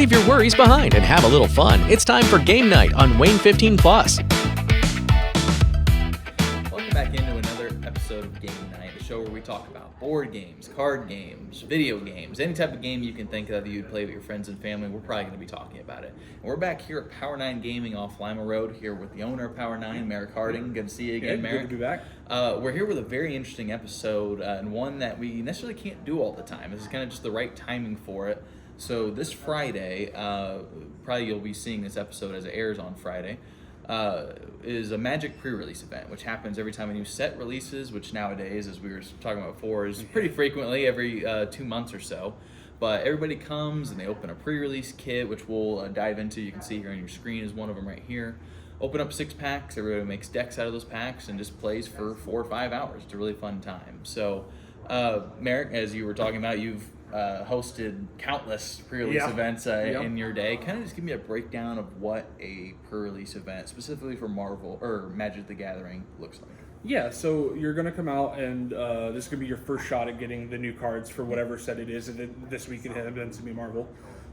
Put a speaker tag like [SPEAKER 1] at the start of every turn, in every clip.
[SPEAKER 1] Leave your worries behind and have a little fun. It's time for game night on WANE 15 Plus.
[SPEAKER 2] Welcome back into another episode of Game Night, a show where we talk about board games, card games, video games, any type of game you can think of that you'd play with your friends and family. We're probably going to be talking about it. And we're back here at Power 9 Gaming off Lima Road, here with the owner of Power 9, Merrick Harding. Good to see you again, Merrick.
[SPEAKER 3] Good to be back.
[SPEAKER 2] We're here with a very interesting episode, and one that we necessarily can't do all the time. This is kind of just the right timing for it. So this Friday, probably you'll be seeing this episode as it airs on Friday, is a Magic pre-release event, which happens every time a new set releases, which nowadays, as we were talking about before, is pretty frequently, every 2 months or so. But everybody comes and they open a pre-release kit, which we'll dive into. You can see here on your screen is one of them right here. Open up 6 packs, everybody makes decks out of those packs and just plays for 4 or 5 hours. It's a really fun time. So, Merrick, as you were talking about, you've hosted countless pre-release events in your day. Kind of just give me a breakdown of what a pre-release event, specifically for Marvel or Magic the Gathering, looks like.
[SPEAKER 3] Yeah, so you're going to come out and this is going to be your first shot at getting the new cards for whatever set it is. And this week it happens to be Marvel.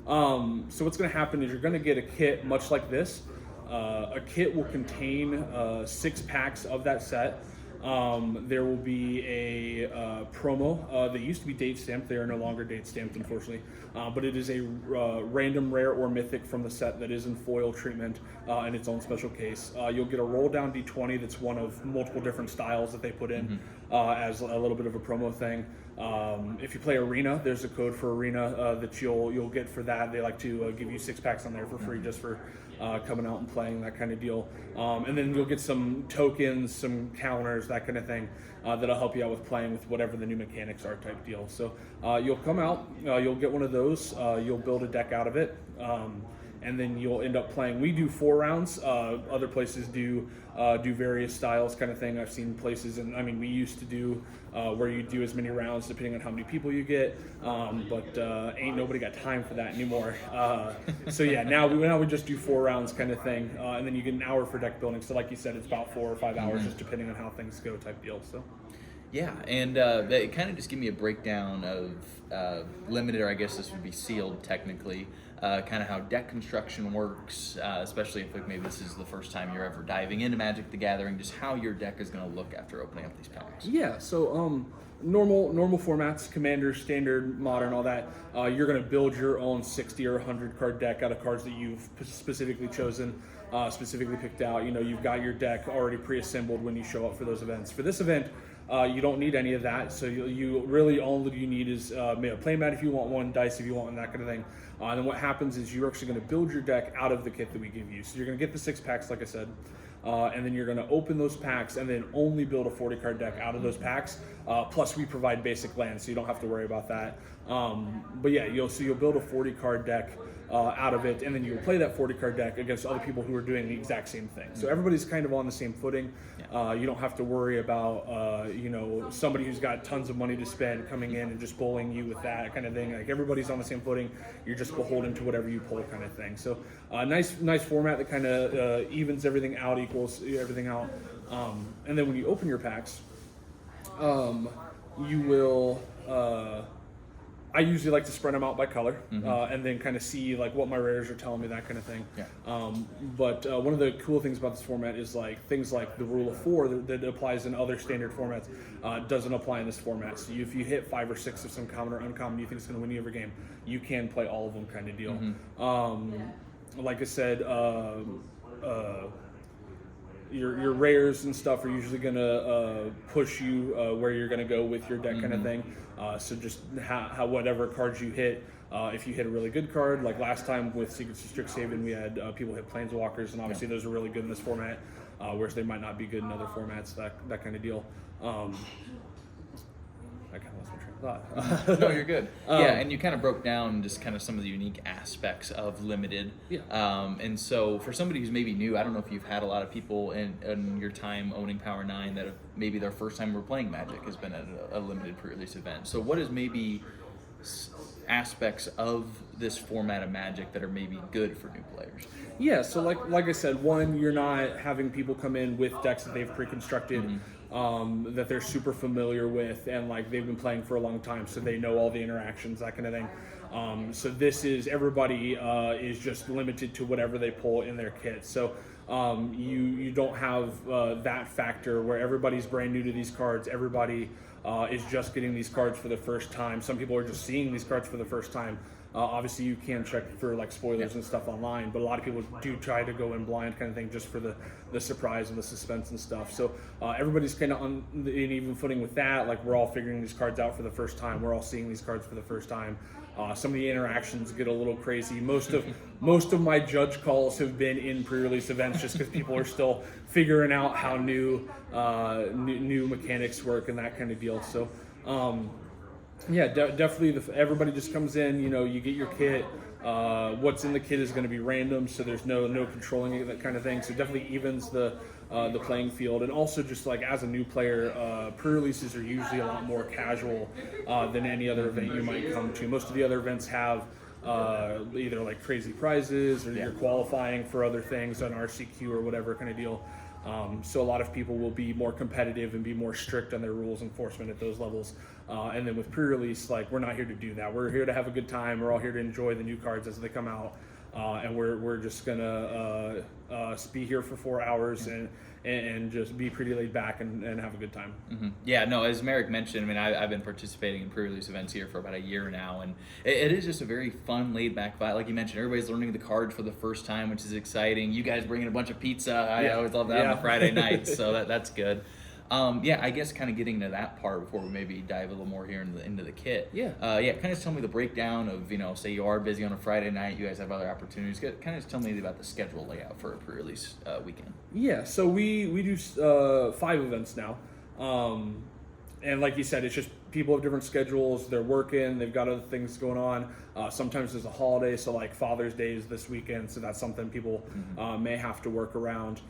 [SPEAKER 3] So what's going to happen is you're going to get a kit much like this. A kit will contain 6 packs of that set. There will be a promo. They used to be date stamped. They are no longer date stamped, unfortunately. But it is a random rare or mythic from the set that is in foil treatment in its own special case. You'll get a roll down D20 that's one of multiple different styles that they put in as a little bit of a promo thing. If you play Arena, there's a code for Arena that you'll get for that. They like to give you 6 packs on there for free just for coming out and playing, that kind of deal. And then you'll get some tokens, some counters, that kind of thing that'll help you out with playing with whatever the new mechanics are type deal. So you'll come out, you'll get one of those, you'll build a deck out of it, and then you'll end up playing. We do 4 rounds. Other places do various styles kind of thing. I've seen places, and I mean, we used to do where you do as many rounds depending on how many people you get, but ain't nobody got time for that anymore. So yeah, now we just do 4 rounds kind of thing, and then you get an hour for deck building. So like you said, it's about 4 or 5 hours, just depending on how things go type deal. So.
[SPEAKER 2] Yeah, and it kind of just give me a breakdown of limited, or I guess this would be sealed technically, kind of how deck construction works, especially if maybe this is the first time you're ever diving into Magic the Gathering, just how your deck is going to look after opening up these packs.
[SPEAKER 3] Yeah, so normal formats, Commander, Standard, Modern, all that, you're going to build your own 60 or 100 card deck out of cards that you've specifically chosen, specifically picked out. You know, you've got your deck already pre-assembled when you show up for those events. For this event, you don't need any of that, so you really all that you need is playmat if you want one, dice if you want one, that kind of thing. And then what happens is you're actually going to build your deck out of the kit that we give you. So you're going to get the 6 packs, like I said, and then you're going to open those packs and then only build a 40 card deck out of those packs. Plus we provide basic lands, so you don't have to worry about that. But yeah, you'll build a 40 card deck out of it, and then you'll play that 40 card deck against other people who are doing the exact same thing. So everybody's kind of on the same footing. You don't have to worry about somebody who's got tons of money to spend coming in and just bullying you with that kind of thing. Like, everybody's on the same footing. You're just beholden to whatever you pull, kind of thing. So nice format that kind of evens everything out, equals everything out. And then when you open your packs, you will. I usually like to spread them out by color, and then kind of see like what my rares are telling me, that kind of thing. Yeah. But one of the cool things about this format is like things like the rule of 4 that applies in other standard formats doesn't apply in this format. So if you hit 5 or 6 of some common or uncommon you think is going to win you every game, you can play all of them, kind of deal. Like I said, your rares and stuff are usually going to push you where you're going to go with your deck, kind of thing. So just how whatever cards you hit, if you hit a really good card, like last time with Secrets of Strixhaven, we had people hit Planeswalkers, and obviously those are really good in this format, whereas they might not be good in other formats, that kind of deal. I kind of lost my train of thought.
[SPEAKER 2] No, you're good. Yeah, and you kind of broke down just kind of some of the unique aspects of limited. Yeah. And so for somebody who's maybe new, I don't know if you've had a lot of people in your time owning Power 9 that have maybe their first time we're playing Magic has been at a limited pre-release event. So what is maybe aspects of this format of Magic that are maybe good for new players?
[SPEAKER 3] Yeah, so like I said, one, you're not having people come in with decks that they've pre-constructed. that they're super familiar with, and like they've been playing for a long time, so they know all the interactions, that kind of thing. So this is everybody is just limited to whatever they pull in their kit. So you don't have that factor where everybody's brand new to these cards. Everybody is just getting these cards for the first time. Some people are just seeing these cards for the first time. Obviously, you can check for like spoilers and stuff online, but a lot of people do try to go in blind kind of thing just for the surprise and the suspense and stuff. So everybody's kind of on an even footing with that. Like, we're all figuring these cards out for the first time. We're all seeing these cards for the first time. Some of the interactions get a little crazy. Most of my judge calls have been in pre-release events, just because people are still figuring out how new mechanics work and that kind of deal. So. Definitely. Everybody just comes in. You get your kit. What's in the kit is going to be random, so there's no controlling it, that kind of thing. So definitely evens the playing field. And also, just like as a new player, pre-releases are usually a lot more casual than any other event you might come to. Most of the other events have either like crazy prizes, or you're qualifying for other things on RCQ or whatever kind of deal. So a lot of people will be more competitive and be more strict on their rules enforcement at those levels. And then with pre-release, like, we're not here to do that. We're here to have a good time. We're all here to enjoy the new cards as they come out. And we're just gonna be here for 4 hours and just be pretty laid back and have a good time.
[SPEAKER 2] Mm-hmm. Yeah, no, as Merrick mentioned, I mean, I've been participating in pre-release events here for about a year now, and it is just a very fun, laid-back vibe. Like you mentioned, everybody's learning the cards for the first time, which is exciting. You guys bringing a bunch of pizza. I always love that on a Friday night, so that's good. I guess kind of getting to that part before we maybe dive a little more here into the kit. Kind of tell me the breakdown of, say you are busy on a Friday night, you guys have other opportunities. Kind of tell me about the schedule layout for a pre-release weekend. Yeah,
[SPEAKER 3] so we do 5 events now. And like you said, it's just people have different schedules. They're working. They've got other things going on. Sometimes there's a holiday, so like Father's Day is this weekend, so that's something people may have to work around.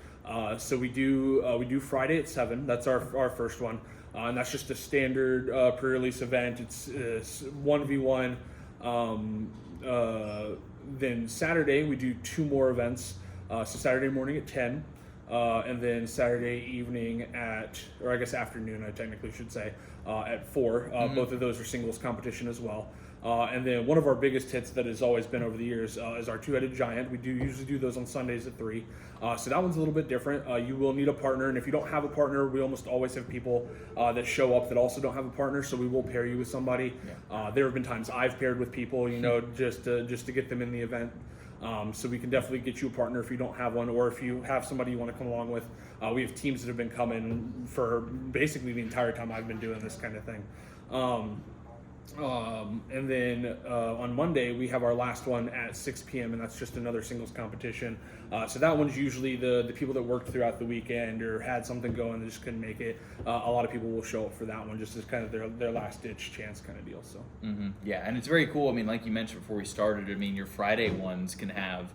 [SPEAKER 3] So we do Friday at 7. That's our first one, and that's just a standard pre-release event. It's 1v1. Then Saturday we do 2 more events. So Saturday morning at 10. And then Saturday evening afternoon, I technically should say, at 4. Both of those are singles competition as well. And then one of our biggest hits that has always been over the years is our two-headed giant. We do usually do those on Sundays at 3. So that one's a little bit different. You will need a partner, and if you don't have a partner, we almost always have people that show up that also don't have a partner, so we will pair you with somebody. There have been times I've paired with people, just to get them in the event. So we can definitely get you a partner if you don't have one, or if you have somebody you want to come along with. We have teams that have been coming for basically the entire time I've been doing this kind of thing. And then on Monday we have our last one at 6 p.m. and that's just another singles competition. So that one's usually the people that worked throughout the weekend or had something going that just couldn't make it. A lot of people will show up for that one just as kind of their last ditch chance kind of deal. So
[SPEAKER 2] yeah, and it's very cool. I mean, like you mentioned before we started, I mean, your Friday ones can have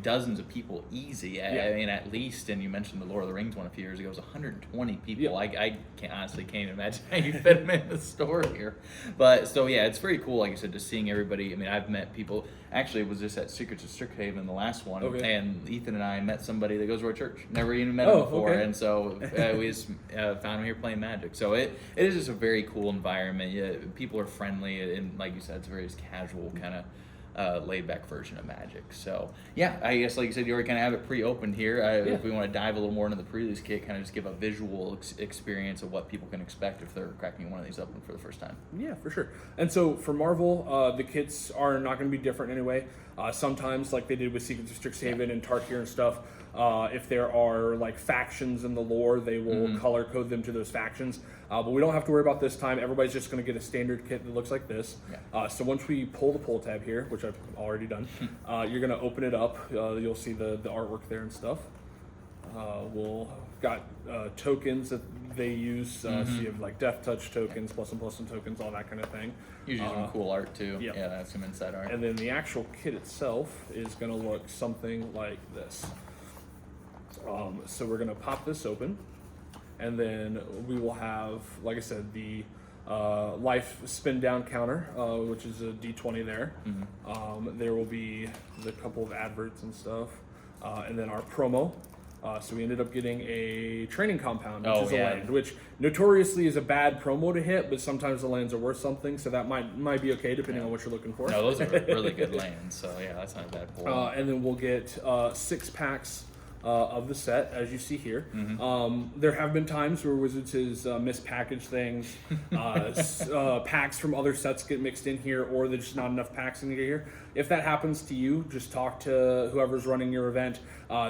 [SPEAKER 2] dozens of people easy. I mean, at least, and you mentioned the Lord of the Rings one a few years ago, it was 120 people. I honestly can't imagine how you fit them in the store here. But so yeah, it's very cool, like I said, just seeing everybody. I mean, I've met people. Actually, it was just at Secrets of Strixhaven, the last one, and Ethan and I met somebody that goes to our church. Never even met him before, and so we just found him here playing Magic. So it is just a very cool environment. Yeah, people are friendly, and like you said, it's a very kind of laid-back version of Magic. So yeah, I guess like you said, you already kind of have it pre-opened here. If we want to dive a little more into the pre-release kit, kind of just give a visual experience of what people can expect if they're cracking one of these open for the first time.
[SPEAKER 3] Yeah, for sure. And so for Marvel, the kits are not going to be different anyway. Sometimes, like they did with Secrets of Strixhaven and Tarkir and stuff, if there are like factions in the lore, they will color code them to those factions. But we don't have to worry about this time. Everybody's just going to get a standard kit that looks like this. So once we pull the pull tab here, which I've already done, you're going to open it up. You'll see the artwork there and stuff. We'll got tokens that they use. So you have like Death Touch tokens, plus and tokens, all that kind of thing.
[SPEAKER 2] Usually some cool art too. Yeah, that's some inside art.
[SPEAKER 3] And then the actual kit itself is going to look something like this. So we're going to pop this open, and then we will have, like I said, the life spin down counter, which is a D20 there. There will be the couple of adverts and stuff, and then our promo. So we ended up getting a training compound, which
[SPEAKER 2] Oh,
[SPEAKER 3] is
[SPEAKER 2] yeah.
[SPEAKER 3] a land, which notoriously is a bad promo to hit, but sometimes the lands are worth something, so that might be okay depending on what you're looking for.
[SPEAKER 2] No, those are really good lands, so yeah, that's not a bad pull.
[SPEAKER 3] And then we'll get 6 packs of the set, as you see here. There have been times where Wizards has mispackaged things. Packs from other sets get mixed in here, or there's just not enough packs in here. If that happens to you, just talk to whoever's running your event.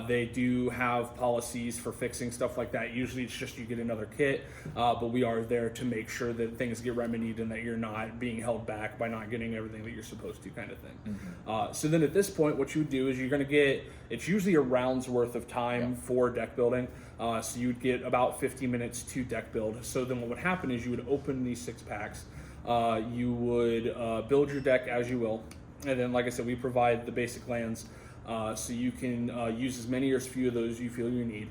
[SPEAKER 3] They do have policies for fixing stuff like that. Usually it's just you get another kit, but we are there to make sure that things get remedied and that you're not being held back by not getting everything that you're supposed to, kind of thing. So then at this point, what you would do is you're going to get, it's usually a round's worth of time for deck building. So you would get about 50 minutes to deck build. So then what would happen is you would open these 6 packs. You would build your deck as you will. And then, like I said, we provide the basic lands, so you can use as many or as few of those you feel you need.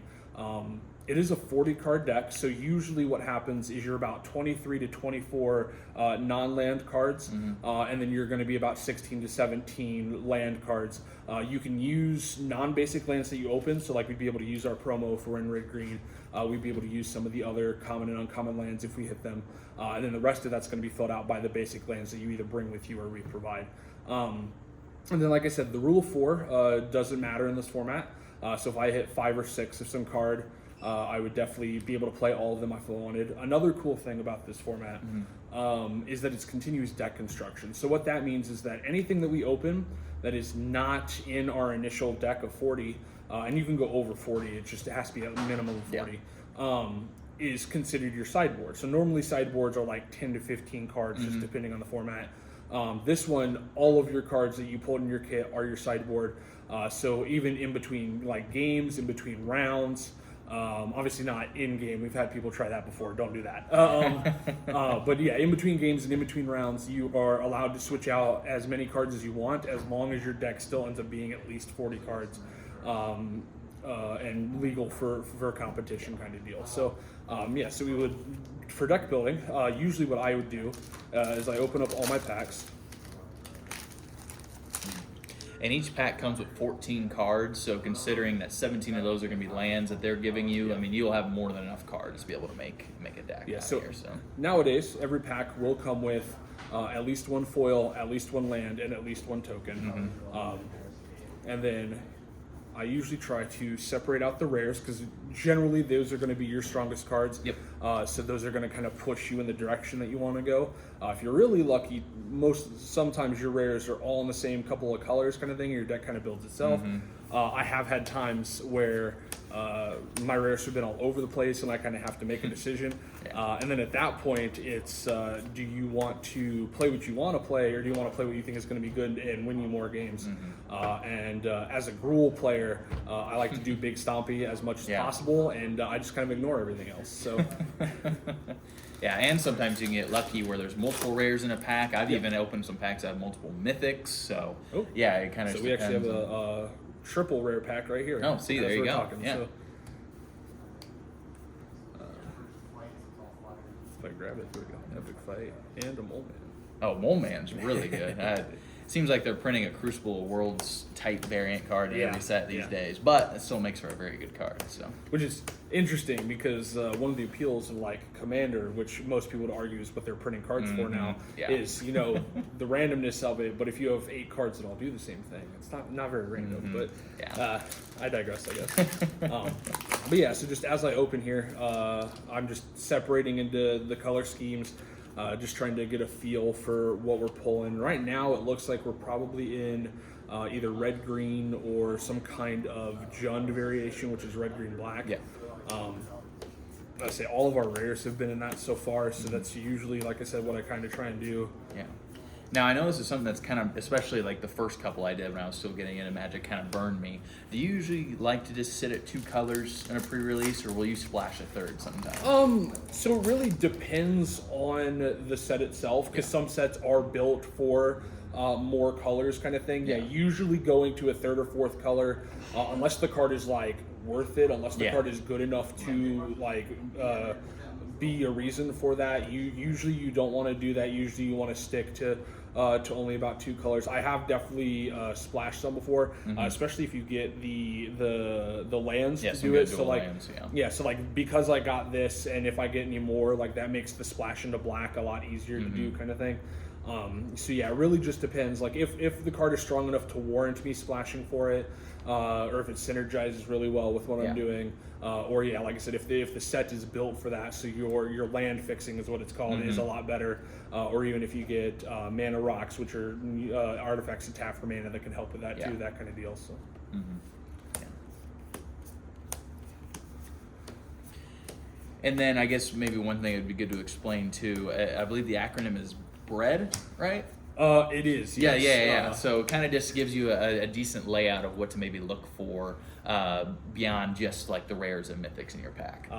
[SPEAKER 3] It is a 40-card deck, so usually what happens is you're about 23 to 24 non-land cards, and then you're going to be about 16 to 17 land cards. You can use non-basic lands that you open, so like we'd be able to use our promo if we're in red-green. We'd be able to use some of the other common and uncommon lands if we hit them. And then the rest of that's going to be filled out by the basic lands that you either bring with you or we provide. And then, like I said, the rule of 4 doesn't matter in this format. So if I hit 5 or 6 of some card, I would definitely be able to play all of them if I wanted. Another cool thing about this format is that it's continuous deck construction. So what that means is that anything that we open that is not in our initial deck of 40, and you can go over 40, it has to be a minimum of 40, is considered your sideboard. So normally sideboards are like 10 to 15 cards, just depending on the format. This one, all of your cards that you pulled in your kit are your sideboard. So even in between like games, in between rounds, obviously not in game. We've had people try that before. Don't do that. But yeah, in between games and in between rounds, you are allowed to switch out as many cards as you want, as long as your deck still ends up being at least 40 cards. And legal for competition kind of deal. So so we would, for deck building, usually what I would do is I open up all my packs.
[SPEAKER 2] And each pack comes with 14 cards, so considering that 17 of those are going to be lands that they're giving you, I mean, you'll have more than enough cards to be able to make a deck out here. So
[SPEAKER 3] nowadays, every pack will come with at least 1 foil, at least 1 land, and at least 1 token. And then I usually try to separate out the rares, because generally those are going to be your strongest cards. So those are going to kind of push you in the direction that you want to go. If you're really lucky, sometimes your rares are all in the same couple of colors kind of thing. Your deck kind of builds itself. I have had times where my rares have been all over the place, and I kind of have to make a decision. And then at that point, it's do you want to play what you want to play, or do you want to play what you think is going to be good and win you more games? And as a Gruul player, I like to do big stompy as much as possible, and I just kind of ignore everything else. So.
[SPEAKER 2] And sometimes you can get lucky where there's multiple rares in a pack. I've even opened some packs that have multiple mythics. So it kind of.
[SPEAKER 3] So we actually have a triple rare pack right here.
[SPEAKER 2] Oh, see, there you go.
[SPEAKER 3] So, if I grab it, there we go. Epic Fight and a Mole Man.
[SPEAKER 2] Oh, Mole Man's really good. Seems like they're printing a Crucible Worlds type variant card in every set these days, but it still makes for a very good card. So,
[SPEAKER 3] which is interesting, because one of the appeals of like Commander, which most people would argue is what they're printing cards for now, is the randomness of it. But if you have 8 cards that all do the same thing, it's not very random. But I digress, I guess. But so just as I open here, I'm just separating into the color schemes. Just trying to get a feel for what we're pulling. Right now, it looks like we're probably in either red-green or some kind of Jund variation, which is red-green-black. I say all of our rares have been in that so far, so that's usually, like I said, what I kind of try and do.
[SPEAKER 2] Now, I know this is something that's kind of, especially like the first couple I did when I was still getting into Magic, kind of burned me. Do you usually like to just sit at 2 colors in a pre-release, or will you splash a third sometimes?
[SPEAKER 3] So it really depends on the set itself, because some sets are built for more colors kind of thing. Usually going to a 3rd or 4th color, unless the card is like worth it, unless the card is good enough to like be a reason for that. You don't want to do that. Usually you want to stick to to only about 2 colors. I have definitely splashed some before, especially if you get the lands to do it. So like,
[SPEAKER 2] lands,
[SPEAKER 3] so like because I got this, and if I get any more, like that makes the splash into black a lot easier to do, kind of thing. So yeah, it really just depends. Like if the card is strong enough to warrant me splashing for it, or if it synergizes really well with what I'm doing, or like I said, if the set is built for that, so your land fixing is what it's called, is a lot better. Or even if you get mana rocks, which are artifacts and tap for mana that can help with that too, that kind of deal. So.
[SPEAKER 2] And then I guess maybe one thing it would be good to explain too. I believe the acronym is BREAD, right?
[SPEAKER 3] It is. Yes.
[SPEAKER 2] Yeah. So it kind of just gives you a decent layout of what to maybe look for beyond just like the rares and mythics in your pack.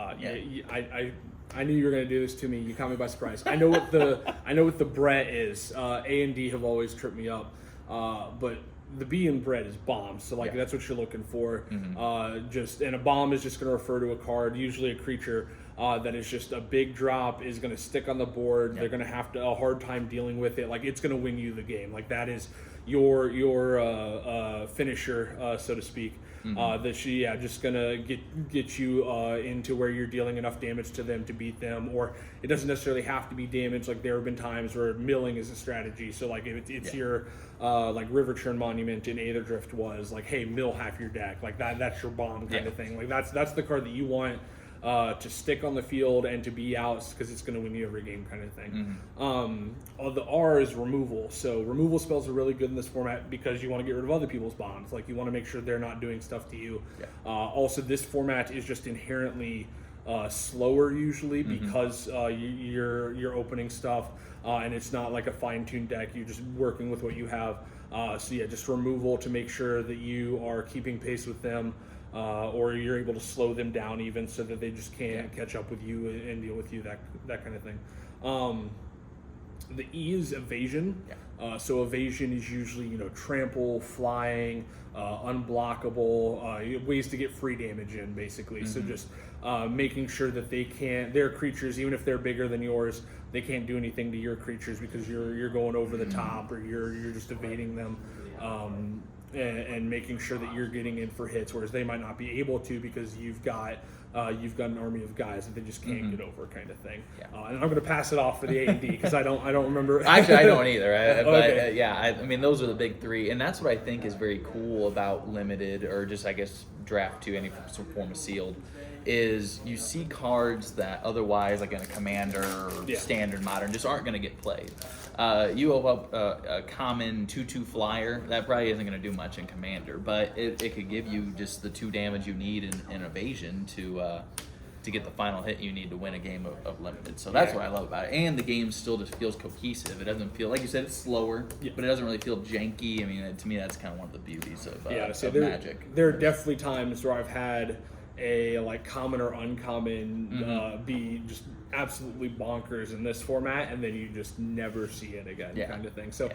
[SPEAKER 3] I knew you were going to do this to me. You caught me by surprise. I know what the Brett is. A and D have always tripped me up, but the B in Brett is bombs. So like that's what you're looking for. And a bomb is just going to refer to a card, usually a creature. That is just a big drop, is going to stick on the board. They're going to have a hard time dealing with it. Like it's going to win you the game. Like that is your finisher, so to speak. Just going to get you into where you're dealing enough damage to them to beat them, or it doesn't necessarily have to be damage. Like there have been times where milling is a strategy. So like if it's your like River Churn Monument in Aether Drift was like, hey, mill half your deck. Like that's your bomb kind of thing. Like that's the card that you want to stick on the field and to be out, because it's going to win you every game kind of thing. The R is removal. So removal spells are really good in this format because you want to get rid of other people's bombs. Like you want to make sure they're not doing stuff to you. Also, this format is just inherently slower usually because you're opening stuff and it's not like a fine-tuned deck. You're just working with what you have. Just removal to make sure that you are keeping pace with them. Or you're able to slow them down even so that they just can't catch up with you and deal with you, that kind of thing. The E is evasion. So evasion is usually trample, flying, unblockable, ways to get free damage in basically. So just making sure that their creatures, even if they're bigger than yours, they can't do anything to your creatures because you're going over the top, or you're just evading them. And making sure that you're getting in for hits, whereas they might not be able to because you've got an army of guys that they just can't get over, kind of thing. And I'm going to pass it off for the A and D because I don't remember.
[SPEAKER 2] Actually, I don't either. I mean, those are the big three, and that's what I think is very cool about limited, or just I guess draft 2, any form of sealed, is you see cards that otherwise, like in a commander or standard modern, just aren't going to get played. You open up a common 2/2 flyer, that probably isn't going to do much in commander, but it could give you just the 2 damage you need in evasion to get the final hit you need to win a game of limited. So that's what I love about it. And the game still just feels cohesive. It doesn't feel, like you said, it's slower, but it doesn't really feel janky. I mean, to me, that's kind of one of the beauties of Magic.
[SPEAKER 3] There are definitely times where I've had a like common or uncommon be just absolutely bonkers in this format, and then you just never see it again, kind of thing. So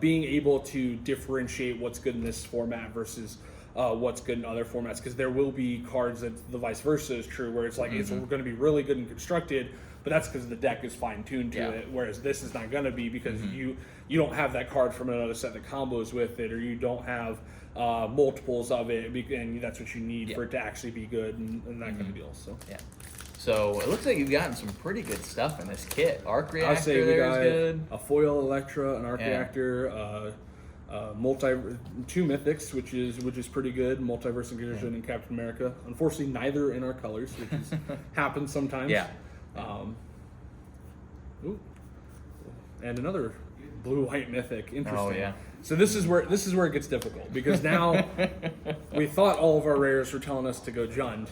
[SPEAKER 3] being able to differentiate what's good in this format versus what's good in other formats, because there will be cards that the vice versa is true, where it's like it's going to be really good and constructed, but that's because the deck is fine-tuned to it, whereas this is not going to be, because you don't have that card from another set that combos with it, or you don't have multiples of it, and that's what you need for it to actually be good, and that kind of deal.
[SPEAKER 2] So it looks like you've gotten some pretty good stuff in this kit. Arc Reactor,
[SPEAKER 3] I'd say we got
[SPEAKER 2] good.
[SPEAKER 3] A foil Electra, an Arc Reactor, 2 mythics, which is pretty good. Multiverse Incursion and Captain America. Unfortunately, neither in our colors, which happens sometimes. And another blue-white mythic. Interesting.
[SPEAKER 2] Oh yeah.
[SPEAKER 3] So this is where it gets difficult, because now we thought all of our rares were telling us to go Jund,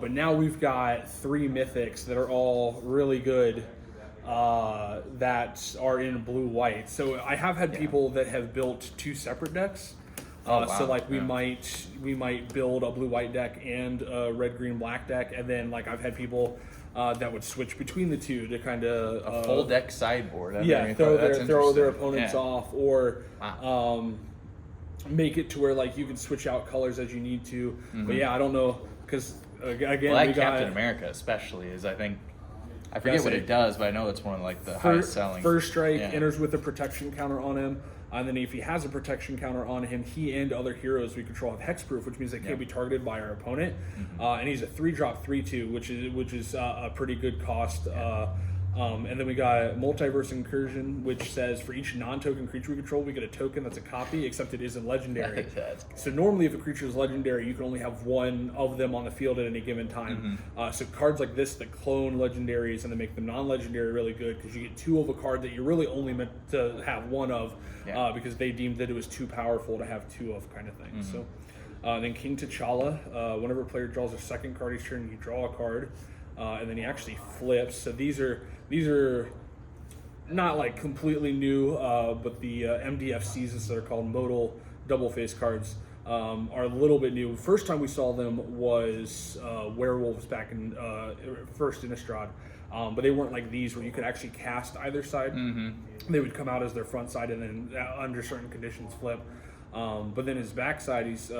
[SPEAKER 3] but now we've got 3 mythics that are all really good that are in blue-white. So I have had people that have built 2 separate decks. So like we might build a blue-white deck and a red-green-black deck, and then like I've had people that would switch between the two to kind of
[SPEAKER 2] a full deck sideboard.
[SPEAKER 3] Throw their opponents off, or make it to where like you can switch out colors as you need to. But I don't know, because again,
[SPEAKER 2] we got Captain America especially is, I think, I forget what it does, but I know it's one of like the highest selling.
[SPEAKER 3] First strike enters with a protection counter on him. And then if he has a protection counter on him, he and other heroes we control have hexproof, which means they can't be targeted by our opponent. And he's a 3-drop 3/2, which is a pretty good cost. And then we got Multiverse Incursion, which says for each non-token creature we control, we get a token that's a copy, except it isn't legendary. So normally if a creature is legendary, you can only have one of them on the field at any given time. So cards like this that clone legendaries and then make them non-legendary are really good, because you get 2 of a card that you're really only meant to have 1 of, because they deemed that it was too powerful to have 2 of, kind of thing. So then King T'Challa, whenever a player draws a second card each turn, you draw a card. And then he actually flips. So these are not like completely new, but the MDFCs, as they're called, modal double face cards, are a little bit new. First time we saw them was werewolves back in first Innistrad, but they weren't like these where you could actually cast either side. They would come out as their front side and then under certain conditions flip. But then his backside, he's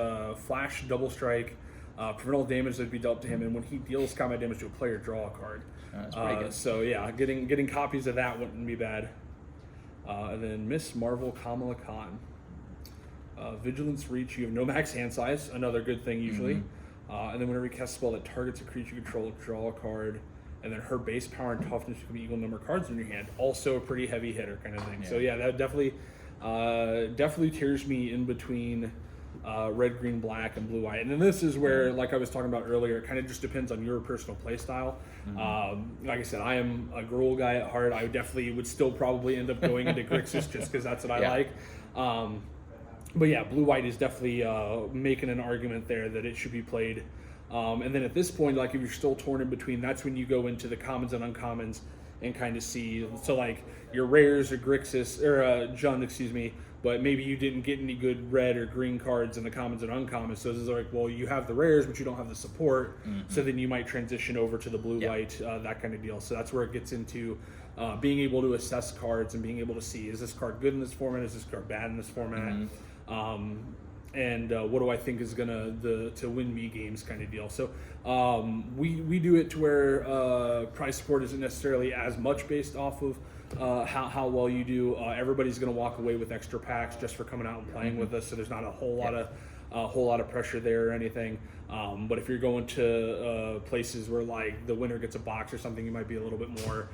[SPEAKER 3] flash, double strike, prevent all damage that would be dealt to him, and when he deals combat damage to a player, draw a card.
[SPEAKER 2] That's pretty good.
[SPEAKER 3] So yeah, getting copies of that wouldn't be bad. And then Miss Marvel Kamala Khan. Vigilance Reach, you have no max hand size, another good thing usually. And then whenever you cast a spell that targets a creature you control, draw a card. And then her base power and toughness can be equal number of cards in your hand. Also a pretty heavy hitter kind of thing. So yeah, that definitely tears me in between red, green, black, and blue, white. And then this is where, like I was talking about earlier, it kind of just depends on your personal play style. Like I said, I am a Gruul guy at heart. I definitely would still probably end up going into Grixis just because that's what I like. But yeah, blue, white is definitely making an argument there that it should be played. And then at this point, like if you're still torn in between, that's when you go into the commons and uncommons and kind of see. So like your rares or Grixis, or Jund, excuse me, but maybe you didn't get any good red or green cards in the commons and uncommons. So it's like, well, you have the rares, but you don't have the support. So then you might transition over to the blue-white, that kind of deal. So that's where it gets into being able to assess cards and being able to see, is this card good in this format? Is this card bad in this format? And what do I think is gonna to win me games, kind of deal. So we do it to where price support isn't necessarily as much based off of how well you do. Everybody's gonna walk away with extra packs just for coming out and playing with us. So there's not a whole lot of pressure there or anything. But if you're going to places where like the winner gets a box or something, you might be a little bit more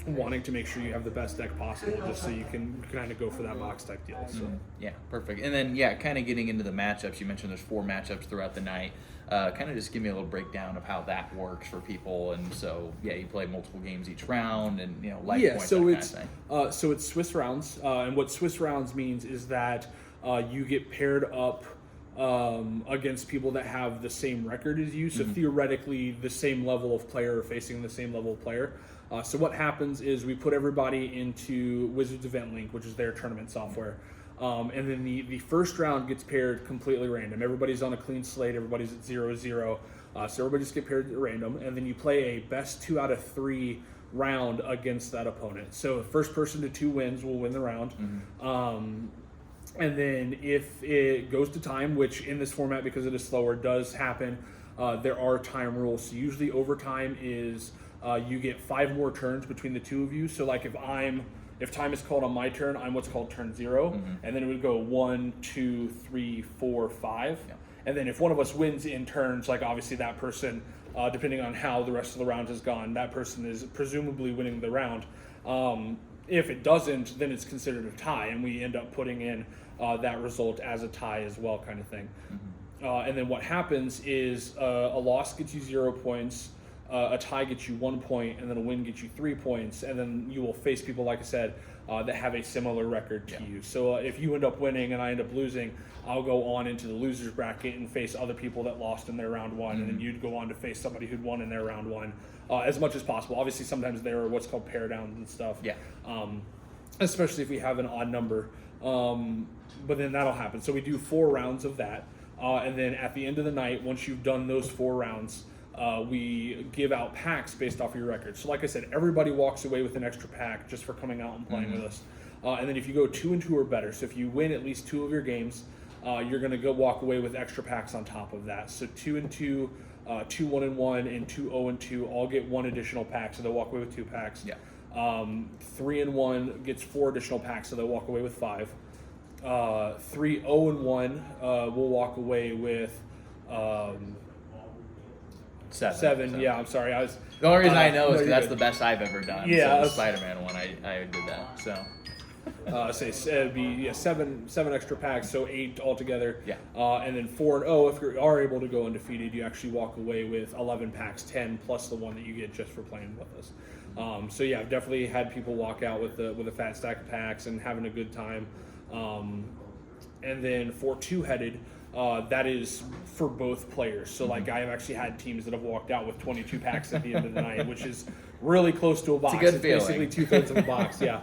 [SPEAKER 3] wanting to make sure you have the best deck possible, just so you can kind of go for that box type deal. So
[SPEAKER 2] yeah, perfect. And then kind of getting into the matchups. You mentioned there's 4 matchups throughout the night. Kind of just give me a little breakdown of how that works for people. And so you play multiple games each round, and life points.
[SPEAKER 3] So it's Swiss rounds, and what Swiss rounds means is that you get paired up against people that have the same record as you. So theoretically, the same level of player facing the same level of player. So what happens is we put everybody into Wizards Event Link, which is their tournament software. And then the first round gets paired completely random. Everybody's on a clean slate. Everybody's at 0-0. So everybody just get paired at random. And then you play a best 2 out of 3 round against that opponent. So the first person to 2 wins will win the round. And then if it goes to time, which in this format, because it is slower, does happen, there are time rules. So usually overtime is you get 5 more turns between the 2 of you. So like if time is called on my turn, I'm what's called turn 0, and then it would go 1, 2, 3, 4, 5. And then if one of us wins in turns, like obviously that person, depending on how the rest of the round has gone, that person is presumably winning the round. If it doesn't, then it's considered a tie, and we end up putting in that result as a tie as well, kind of thing. And then what happens is a loss gets you 0 points, a tie gets you 1 point, and then a win gets you 3 points, and then you will face people, like I said, that have a similar record to you. So if you end up winning and I end up losing, I'll go on into the loser's bracket and face other people that lost in their round 1, and then you'd go on to face somebody who'd won in their round 1, as much as possible. Obviously, sometimes there are what's called pair downs and stuff. Especially if we have an odd number. But then that'll happen. So we do 4 rounds of that, and then at the end of the night, once you've done those 4 rounds, we give out packs based off of your record. So like I said, everybody walks away with an extra pack just for coming out and playing with us. And then if you go 2-2 or better, so if you win at least 2 of your games, you're going to go walk away with extra packs on top of that. So 2-2 2 1-1 and 2 0-2 all get 1 additional pack, so they'll walk away with 2 packs.
[SPEAKER 2] Yeah.
[SPEAKER 3] 3-1 gets 4 additional packs, so they'll walk away with 5. 3 0-1 will walk away with 7. Yeah, I'm sorry.
[SPEAKER 2] The only reason I know is
[SPEAKER 3] no,
[SPEAKER 2] because that's
[SPEAKER 3] good.
[SPEAKER 2] the best I've ever done.
[SPEAKER 3] Yeah,
[SPEAKER 2] So the Spider-Man one, I did that. So.
[SPEAKER 3] It'd be 7 extra packs, so 8 altogether.
[SPEAKER 2] Yeah.
[SPEAKER 3] And then 4-0, if you are able to go undefeated, you actually walk away with 11 packs, 10 plus the one that you get just for playing with us. So yeah, I've definitely had people walk out with a fat stack of packs and having a good time. And then for 2-headed, that is for both players. So like I've actually had teams that have walked out with 22 packs at the end of the night, which is really close to a box.
[SPEAKER 2] It's a good
[SPEAKER 3] Basically
[SPEAKER 2] feeling.
[SPEAKER 3] 2/3 of a box. Yeah.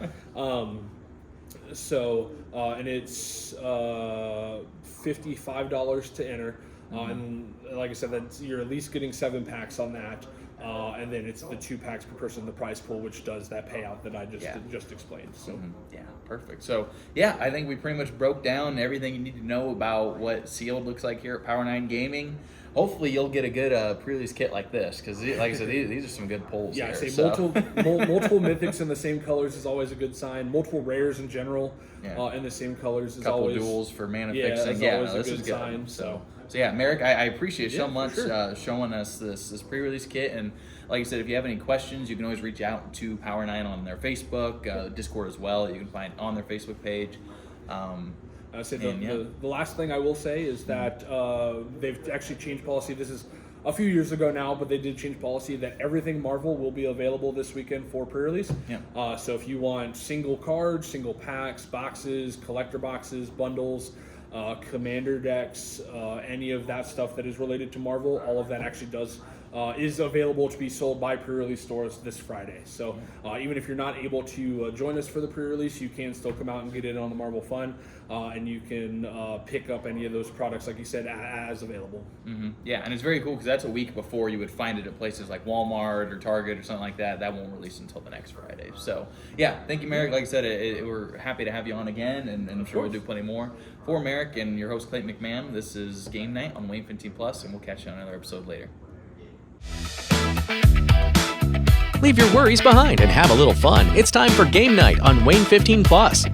[SPEAKER 3] And it's $55 to enter, and like I said, that's you're at least getting 7 packs on that, and then it's the 2 packs per person in the prize pool, which does that payout that I just explained. So
[SPEAKER 2] yeah, perfect. So yeah, I think we pretty much broke down everything you need to know about what Sealed looks like here at Power 9 Gaming. Hopefully you'll get a good pre-release kit like this, because like I said, these are some good pulls.
[SPEAKER 3] Yeah,
[SPEAKER 2] here,
[SPEAKER 3] I say
[SPEAKER 2] so.
[SPEAKER 3] multiple mythics in the same colors is always a good sign. Multiple rares in general in the same colors is
[SPEAKER 2] couple
[SPEAKER 3] always
[SPEAKER 2] duels for mana
[SPEAKER 3] that's
[SPEAKER 2] fixing. Yeah,
[SPEAKER 3] always
[SPEAKER 2] no,
[SPEAKER 3] a
[SPEAKER 2] this
[SPEAKER 3] good
[SPEAKER 2] is good.
[SPEAKER 3] sign. So
[SPEAKER 2] yeah, Merrick, I appreciate so
[SPEAKER 3] for
[SPEAKER 2] much
[SPEAKER 3] sure.
[SPEAKER 2] showing us this pre-release kit. And like I said, if you have any questions, you can always reach out to Power 9 on their Facebook, Discord as well. You can find on their Facebook page.
[SPEAKER 3] I say the last thing I will say is that they've actually changed policy. This is a few years ago now, but they did change policy that everything Marvel will be available this weekend for pre-release.
[SPEAKER 2] Yeah.
[SPEAKER 3] So if you want single cards, single packs, boxes, collector boxes, bundles, commander decks, any of that stuff that is related to Marvel, all of that actually is available to be sold by pre-release stores this Friday. So even if you're not able to join us for the pre-release, you can still come out and get in on the Marvel Fun, and you can pick up any of those products, like you said, as available.
[SPEAKER 2] Yeah, and it's very cool because that's a week before you would find it at places like Walmart or Target or something like that. That won't release until the next Friday. So yeah, thank you, Merrick. Like I said, we're happy to have you on again, and I'm sure we'll do plenty more. For Merrick and your host Clayton McMahan, this is Game Night on WANE 15 Plus, and we'll catch you on another episode later.
[SPEAKER 1] Leave your worries behind and have a little fun. It's time for Game Night on WANE 15 Plus.